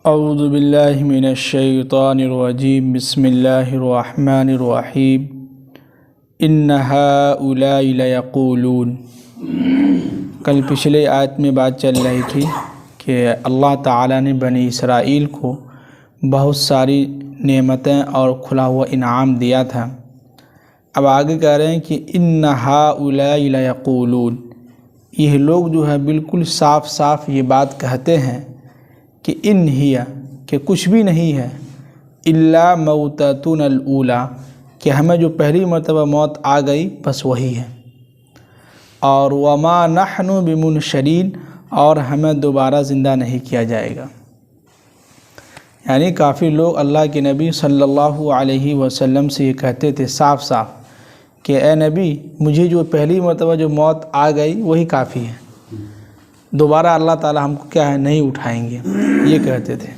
اعوذ باللہ من الشیطان الرجیم بسم اللہ الرحمن الرحیم ان ہؤلاء لیقولون۔ کل پچھلے آیت میں بات چل رہی تھی کہ اللہ تعالیٰ نے بنی اسرائیل کو بہت ساری نعمتیں اور کھلا ہوا انعام دیا تھا۔ اب آگے کہہ رہے ہیں کہ ان ہؤلاء لیقولون، یہ لوگ جو ہے بالکل صاف صاف یہ بات کہتے ہیں کہ ان ہی کہ کچھ بھی نہیں ہے الا موتتنا الاولی، کہ ہمیں جو پہلی مرتبہ موت آ گئی بس وہی ہے، اور وما نحن بمنشرین، اور ہمیں دوبارہ زندہ نہیں کیا جائے گا۔ یعنی کافی لوگ اللہ کے نبی صلی اللہ علیہ وسلم سے یہ کہتے تھے صاف صاف کہ اے نبی، مجھے جو پہلی مرتبہ جو موت آ گئی وہی کافی ہے، دوبارہ اللہ تعالیٰ ہم کو کیا ہے نہیں اٹھائیں گے، یہ کہتے تھے۔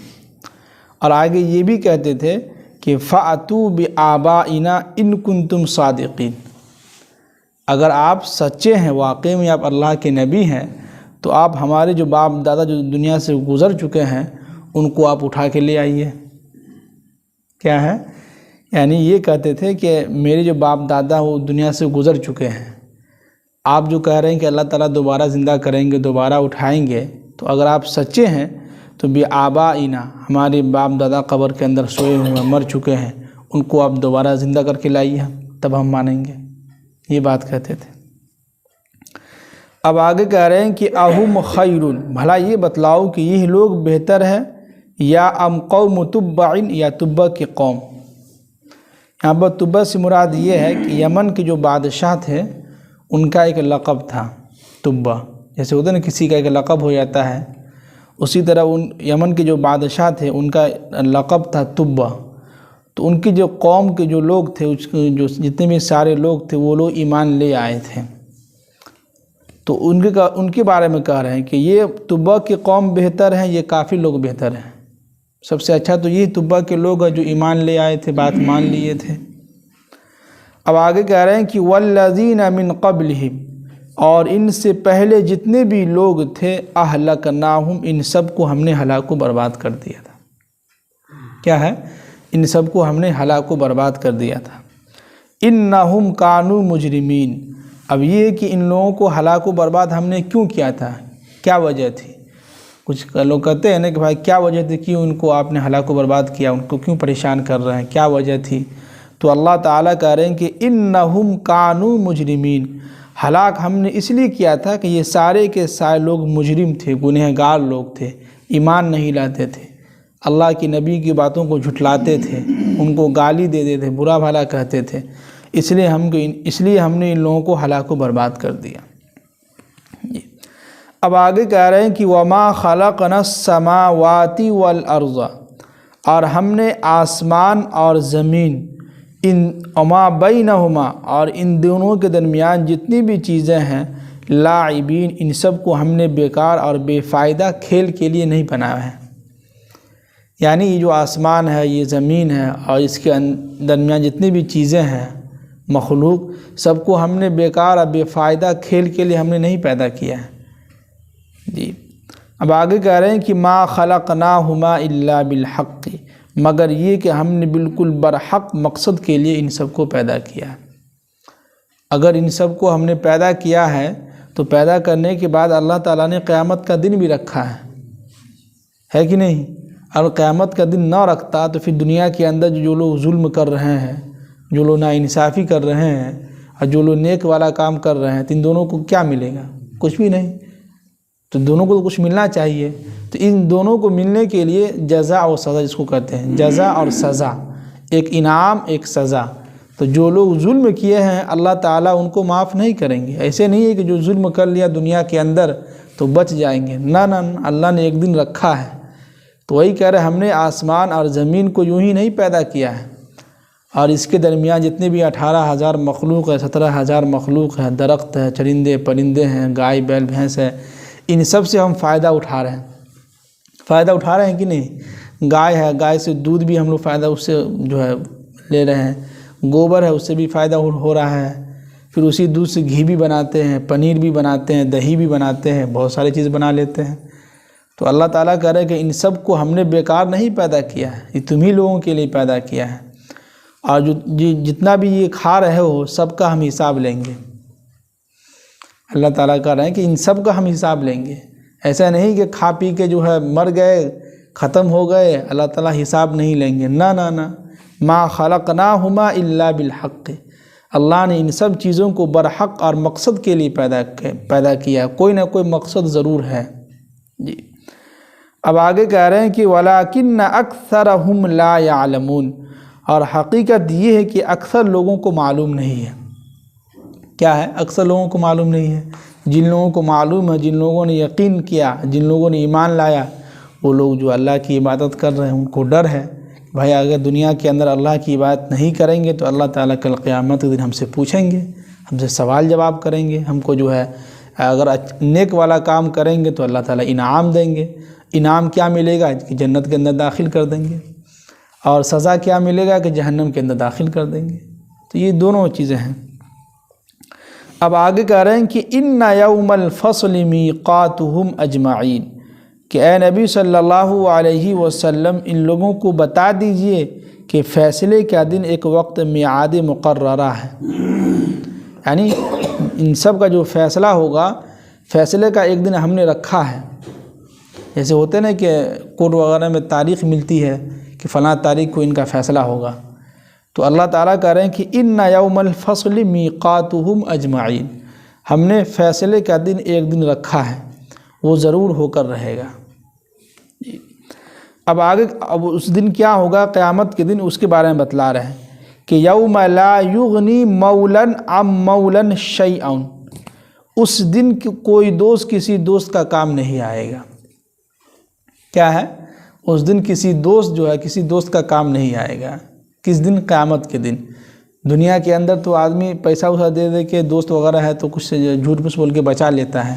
اور آگے یہ بھی کہتے تھے کہ فَأْتُوا بِآبَائِنَا إِن كُنتُمْ صَادِقِينَ، اگر آپ سچے ہیں، واقعی میں آپ اللہ کے نبی ہیں، تو آپ ہمارے جو باپ دادا جو دنیا سے گزر چکے ہیں ان کو آپ اٹھا کے لے آئیے۔ کیا ہے؟ یعنی یہ کہتے تھے کہ میرے جو باپ دادا وہ دنیا سے گزر چکے ہیں، آپ جو کہہ رہے ہیں کہ اللہ تعالیٰ دوبارہ زندہ کریں گے، دوبارہ اٹھائیں گے، تو اگر آپ سچے ہیں تو بِآبَائِنَا، ہمارے باپ دادا قبر کے اندر سوئے ہوئے مر چکے ہیں، ان کو آپ دوبارہ زندہ کر کے لائیے، تب ہم مانیں گے، یہ بات کہتے تھے۔ اب آگے کہہ رہے ہیں کہ اہم خیر، بھلا یہ بتلاؤ کہ یہ لوگ بہتر ہے یا ام قوم تبع، یا تبع کی قوم۔ یہاں پر تبع سے مراد یہ ہے کہ یمن کے جو بادشاہ تھے ان کا ایک لقب تھا تبع، جیسے ہوتا ہے نا کسی کا ایک لقب ہو جاتا ہے، اسی طرح ان یمن کے جو بادشاہ تھے ان کا لقب تھا تبع۔ تو ان کی جو قوم کے جو لوگ تھے، جو جتنے بھی سارے لوگ تھے وہ لوگ ایمان لے آئے تھے، تو ان کے بارے میں کہہ رہے ہیں کہ یہ تبع کی قوم بہتر ہے، یہ کافی لوگ بہتر ہیں، سب سے اچھا تو یہ تبع کے لوگ ہیں جو ایمان لے آئے تھے، بات مان لیے تھے۔ اب آگے کہہ رہے ہیں کہ والذین من قبلہم، اور ان سے پہلے جتنے بھی لوگ تھے اہلکناہم، ان سب کو ہم نے ہلاک و برباد کر دیا تھا۔ کیا ہے؟ ان سب کو ہم نے ہلاک و برباد کر دیا تھا۔ انہم کانوا مجرمین، اب یہ کہ ان لوگوں کو ہلاک و برباد ہم نے کیوں کیا تھا، کیا وجہ تھی؟ کچھ لوگ کہتے ہیں نا کہ بھائی کیا وجہ تھی، کیوں ان کو آپ نے ہلاک و برباد کیا، ان کو کیوں پریشان کر رہے ہیں، کیا وجہ تھی؟ تو اللہ تعالیٰ کہہ رہے ہیں کہ انہم کانوا مجرمین، ہلاک ہم نے اس لیے کیا تھا کہ یہ سارے کے سارے لوگ مجرم تھے، گنہگار لوگ تھے، ایمان نہیں لاتے تھے، اللہ کی نبی کی باتوں کو جھٹلاتے تھے، ان کو گالی دیتے تھے، برا بھلا کہتے تھے، اس لیے ہم نے ان لوگوں کو ہلاک و برباد کر دیا۔ اب آگے کہہ رہے ہیں کہ وما خلقنا السماوات والارض، اور ہم نے آسمان اور زمین، ان وما بینہما، اور ان دونوں کے درمیان جتنی بھی چیزیں ہیں، لاعبین، ان سب کو ہم نے بیکار اور بے فائدہ کھیل کے لیے نہیں بنایا ہے۔ یعنی یہ جو آسمان ہے، یہ زمین ہے، اور اس کے درمیان جتنی بھی چیزیں ہیں مخلوق، سب کو ہم نے بیکار اور بے فائدہ کھیل کے لیے ہم نے نہیں پیدا کیا ہے۔ جی اب آگے کہہ رہے ہیں کہ ما خلقناہما الا بالحق، مگر یہ کہ ہم نے بالکل برحق مقصد کے لیے ان سب کو پیدا کیا ہے۔ اگر ان سب کو ہم نے پیدا کیا ہے تو پیدا کرنے کے بعد اللہ تعالیٰ نے قیامت کا دن بھی رکھا ہے کہ نہیں؟ اور قیامت کا دن نہ رکھتا تو پھر دنیا کے اندر جو لوگ ظلم کر رہے ہیں، جو لوگ ناانصافی کر رہے ہیں، اور جو لوگ نیک والا کام کر رہے ہیں، تو ان دونوں کو کیا ملے گا؟ کچھ بھی نہیں۔ تو دونوں کو تو کچھ ملنا چاہیے، تو ان دونوں کو ملنے کے لیے جزا اور سزا، جس کو کہتے ہیں جزا اور سزا، ایک انعام ایک سزا۔ تو جو لوگ ظلم کیے ہیں اللہ تعالیٰ ان کو معاف نہیں کریں گے۔ ایسے نہیں ہے کہ جو ظلم کر لیا دنیا کے اندر تو بچ جائیں گے، نہ، اللہ نے ایک دن رکھا ہے۔ تو وہی کہہ رہے ہم نے آسمان اور زمین کو یوں ہی نہیں پیدا کیا ہے، اور اس کے درمیان جتنے بھی 18,000 مخلوق ہے، 17,000 مخلوق ہے، درخت ہے، چرندے پرندے ہیں، گائے بیل بھینس ہے، ان سب سے ہم فائدہ اٹھا رہے ہیں کہ نہیں؟ گائے ہے، گائے سے دودھ بھی ہم لوگ فائدہ اس سے جو ہے لے رہے ہیں، گوبر ہے اس سے بھی فائدہ ہو رہا ہے، پھر اسی دودھ سے گھی بھی بناتے ہیں، پنیر بھی بناتے ہیں، دہی بھی بناتے ہیں، بہت ساری چیز بنا لیتے ہیں۔ تو اللہ تعالیٰ کہہ رہے ہیں کہ ان سب کو ہم نے بیکار نہیں پیدا کیا ہے، یہ تمہیں لوگوں کے لیے پیدا کیا ہے، اور جتنا بھی یہ کھا رہے ہو سب کا ہم حساب لیں گے۔ اللہ تعالیٰ کہہ رہے ہیں کہ ان سب کا ہم حساب لیں گے، ایسا نہیں کہ کھا پی کے جو ہے مر گئے، ختم ہو گئے، اللہ تعالیٰ حساب نہیں لیں گے، نہ نہ نہ، ما خلقناہما الا بالحق، اللہ نے ان سب چیزوں کو برحق اور مقصد کے لیے پیدا کیا، کوئی نہ کوئی مقصد ضرور ہے۔ جی اب آگے کہہ رہے ہیں کہ وَلَٰكِنَّ أَكْثَرَهُمْ لَا يَعْلَمُونَ، اور حقیقت یہ ہے کہ اکثر لوگوں کو معلوم نہیں ہے۔ کیا ہے؟ اکثر لوگوں کو معلوم نہیں ہے۔ جن لوگوں کو معلوم ہے، جن لوگوں نے یقین کیا، جن لوگوں نے ایمان لایا، وہ لوگ جو اللہ کی عبادت کر رہے ہیں ان کو ڈر ہے بھائی اگر دنیا کے اندر اللہ کی عبادت نہیں کریں گے تو اللہ تعالیٰ کل قیامت کے دن ہم سے پوچھیں گے، ہم سے سوال جواب کریں گے، ہم کو جو ہے اگر نیک والا کام کریں گے تو اللہ تعالیٰ انعام دیں گے۔ انعام کیا ملے گا کہ جنت کے اندر داخل کر دیں گے، اور سزا کیا ملے گا کہ جہنم کے اندر داخل کر دیں گے۔ تو یہ دونوں چیزیں ہیں۔ اب آگے کہہ رہے ہیں کہ ان یوم الفصل میقاتہم اجمعین، کہ اے نبی صلی اللہ علیہ وسلم ان لوگوں کو بتا دیجئے کہ فیصلے کا دن ایک وقت میعاد مقررہ ہے، یعنی ان سب کا جو فیصلہ ہوگا، فیصلے کا ایک دن ہم نے رکھا ہے۔ جیسے ہوتے نا کہ کورٹ وغیرہ میں تاریخ ملتی ہے کہ فلاں تاریخ کو ان کا فیصلہ ہوگا، تو اللہ تعالیٰ کہہ رہے ہیں کہ ان یوم الفصل میقاتہم اجمعین، ہم نے فیصلے کا دن ایک دن رکھا ہے، وہ ضرور ہو کر رہے گا۔ اب آگے اس دن کیا ہوگا، قیامت کے دن، اس کے بارے میں بتلا رہے ہیں کہ یوم لا یغنی مولا عن مولا شیئا، اس دن کوئی دوست کسی دوست کا کام نہیں آئے گا۔ کیا ہے؟ اس دن کسی دوست جو ہے کسی دوست کا کام نہیں آئے گا۔ کس دن؟ قیامت کے دن۔ دنیا کے اندر تو آدمی پیسہ وسا دے دے کے دوست وغیرہ ہے تو کچھ جھوٹ پوچھ بول کے بچا لیتا ہے،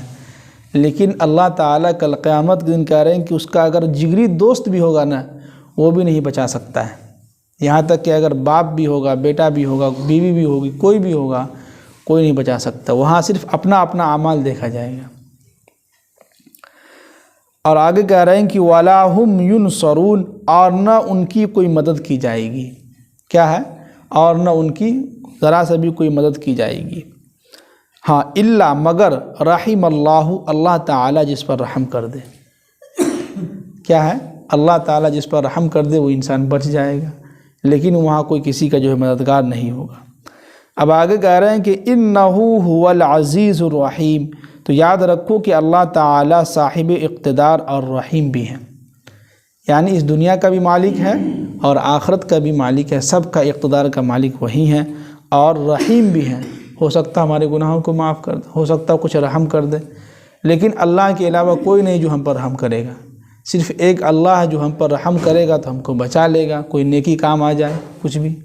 لیکن اللہ تعالیٰ کل قیامت کے دن کہہ رہے ہیں کہ اس کا اگر جگری دوست بھی ہوگا نا وہ بھی نہیں بچا سکتا ہے، یہاں تک کہ اگر باپ بھی ہوگا، بیٹا بھی ہوگا، بیوی بھی ہوگی، کوئی بھی ہوگا، کوئی نہیں بچا سکتا۔ وہاں صرف اپنا اپنا اعمال دیکھا جائے گا۔ اور آگے کہہ رہے ہیں کہ وَلَا هُمْ يُنصَرُونَ، اور نہ ان کی کوئی مدد کی جائے گی۔ کیا ہے؟ اور نہ ان کی ذرا سے بھی کوئی مدد کی جائے گی۔ ہاں الا مگر رحم اللہ، اللہ تعالیٰ جس پر رحم کر دے۔ کیا ہے؟ اللہ تعالیٰ جس پر رحم کر دے وہ انسان بچ جائے گا، لیکن وہاں کوئی کسی کا جو ہے مددگار نہیں ہوگا۔ اب آگے کہہ رہے ہیں کہ انہ هو العزیز الرحیم، تو یاد رکھو کہ اللہ تعالیٰ صاحب اقتدار اور رحیم بھی ہیں، یعنی اس دنیا کا بھی مالک ہے اور آخرت کا بھی مالک ہے، سب کا اقتدار کا مالک وہی ہیں، اور رحیم بھی ہیں۔ ہو سکتا ہمارے گناہوں کو معاف کر دے، ہو سکتا کچھ رحم کر دے، لیکن اللہ کے علاوہ کوئی نہیں جو ہم پر رحم کرے گا، صرف ایک اللہ ہے جو ہم پر رحم کرے گا تو ہم کو بچا لے گا، کوئی نیکی کام آ جائے کچھ بھی۔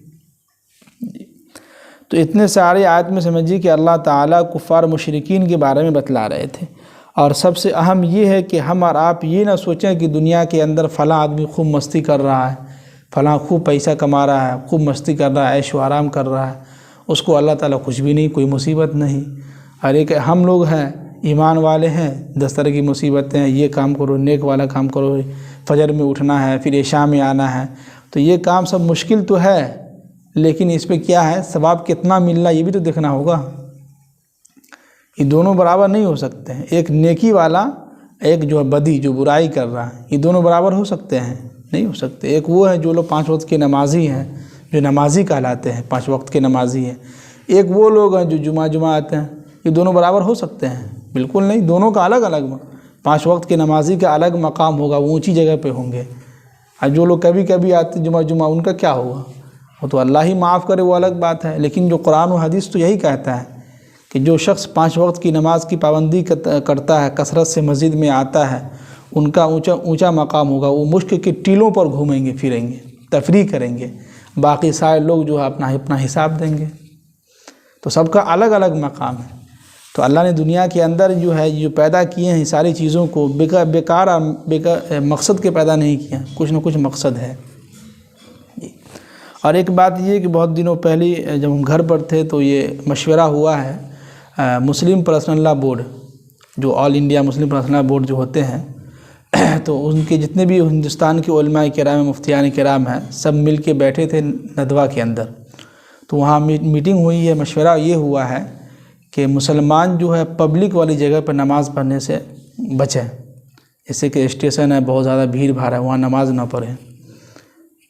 تو اتنے سارے آیت میں سمجھیے کہ اللہ تعالیٰ کفار مشرکین کے بارے میں بتلا رہے تھے، اور سب سے اہم یہ ہے کہ ہم اور آپ یہ نہ سوچیں کہ دنیا کے اندر فلاں آدمی خوب مستی کر رہا ہے، فلاں خوب پیسہ کما رہا ہے، خوب مستی کر رہا ہے، عیش و آرام کر رہا ہے، اس کو اللہ تعالیٰ کچھ بھی نہیں، کوئی مصیبت نہیں۔ اور ایک ہم لوگ ہیں ایمان والے ہیں، 10 طرح کی مصیبتیں ہیں، یہ کام کرو، نیک والا کام کرو، فجر میں اٹھنا ہے، پھر عشاء میں آنا ہے، تو یہ کام سب مشکل تو ہے، لیکن اس پہ کیا ہے ثواب کتنا ملنا یہ بھی تو دیکھنا ہوگا۔ یہ دونوں برابر نہیں ہو سکتے ہیں، ایک نیکی والا، ایک جو بدی جو برائی کر رہا ہے، یہ دونوں برابر ہو سکتے ہیں؟ نہیں ہو سکتے۔ ایک وہ ہے جو لوگ 5 وقت کے نمازی ہیں، جو نمازی کہلاتے ہیں، 5 وقت کے نمازی ہیں، ایک وہ لوگ ہیں جو جمعہ آتے ہیں، یہ دونوں برابر ہو سکتے ہیں؟ بالکل نہیں، دونوں کا الگ الگ 5 وقت کے نمازی کا الگ مقام ہوگا، وہ اونچی جگہ پہ ہوں گے، اور جو لوگ کبھی کبھی آتے جمعہ ان کا کیا ہوگا؟ وہ تو اللہ ہی معاف کرے، وہ الگ بات ہے، لیکن جو قرآن و حدیث تو یہی کہتا ہے کہ جو شخص 5 وقت کی نماز کی پابندی کرتا ہے، کثرت سے مسجد میں آتا ہے، ان کا اونچا مقام ہوگا، وہ مشک کے ٹیلوں پر گھومیں گے، پھریں گے، تفریح کریں گے، باقی سارے لوگ جو ہے اپنا حساب دیں گے۔ تو سب کا الگ الگ مقام ہے۔ تو اللہ نے دنیا کے اندر جو ہے جو پیدا کیے ہیں ساری چیزوں کو بیکار اور مقصد کے پیدا نہیں کیا، کچھ نہ کچھ مقصد ہے۔ اور ایک بات یہ کہ بہت دنوں پہلے جب ہم گھر پر تھے تو یہ مشورہ ہوا ہے، مسلم پرسنل لا بورڈ، جو آل انڈیا مسلم پرسنل لا بورڈ جو ہوتے ہیں، تو ان کے جتنے بھی ہندوستان کے علماء کرام مفتیان کرام ہیں سب مل کے بیٹھے تھے ندوہ کے اندر. تو وہاں میٹنگ ہوئی ہے, مشورہ یہ ہوا ہے کہ مسلمان جو ہے پبلک والی جگہ پر نماز پڑھنے سے بچیں. جیسے کہ اسٹیشن ہے, بہت زیادہ بھیڑ بھاڑ ہے, وہاں نماز نہ پڑھیں.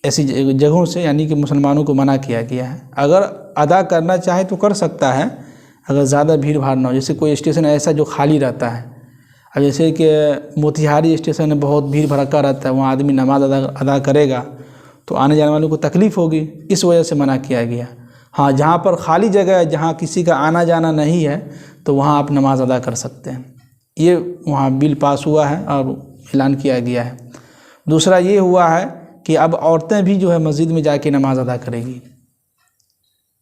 ایسی جگہوں سے یعنی کہ مسلمانوں کو منع کیا گیا ہے. اگر ادا کرنا چاہے تو کر سکتا ہے اگر زیادہ بھیڑ بھاڑ نہ ہو. جیسے کوئی اسٹیشن ایسا جو خالی رہتا ہے, اب جیسے کہ موتیہاری اسٹیشن میں بہت بھیڑ بھڑکا رہتا ہے, وہاں آدمی نماز ادا کرے گا تو آنے جانے والوں کو تکلیف ہوگی, اس وجہ سے منع کیا گیا. ہاں جہاں پر خالی جگہ ہے, جہاں کسی کا آنا جانا نہیں ہے, تو وہاں آپ نماز ادا کر سکتے ہیں. یہ وہاں بل پاس ہوا ہے اور اعلان کیا گیا ہے. دوسرا یہ ہوا ہے کہ اب عورتیں بھی جو ہے مسجد میں جا کے نماز ادا کرے گی.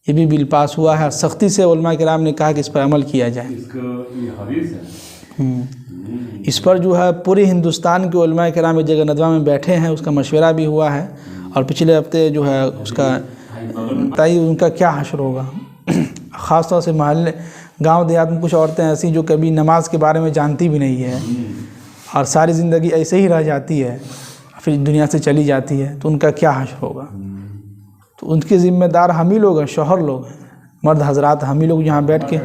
یہ بھی بل پاس ہوا ہے. سختی سے علماء کرام نے کہا کہ اس پر عمل کیا جائے. اس پر جو ہے پورے ہندوستان کے علماء کرام ایک جگہ ندوہ میں بیٹھے ہیں, اس کا مشورہ بھی ہوا ہے. اور پچھلے ہفتے جو ہے اس کا ان کا کیا حشر ہوگا. خاص طور سے محلے گاؤں دیہات میں کچھ عورتیں ایسی جو کبھی نماز کے بارے میں جانتی بھی نہیں ہے اور ساری زندگی ایسے ہی رہ جاتی ہے, پھر دنیا سے چلی جاتی ہے, تو ان کا کیا حشر ہوگا. تو ان کے ذمہ دار ہم ہی لوگ ہیں, شوہر لوگ ہیں, مرد حضرات ہم ہی لوگ یہاں بیٹھ کے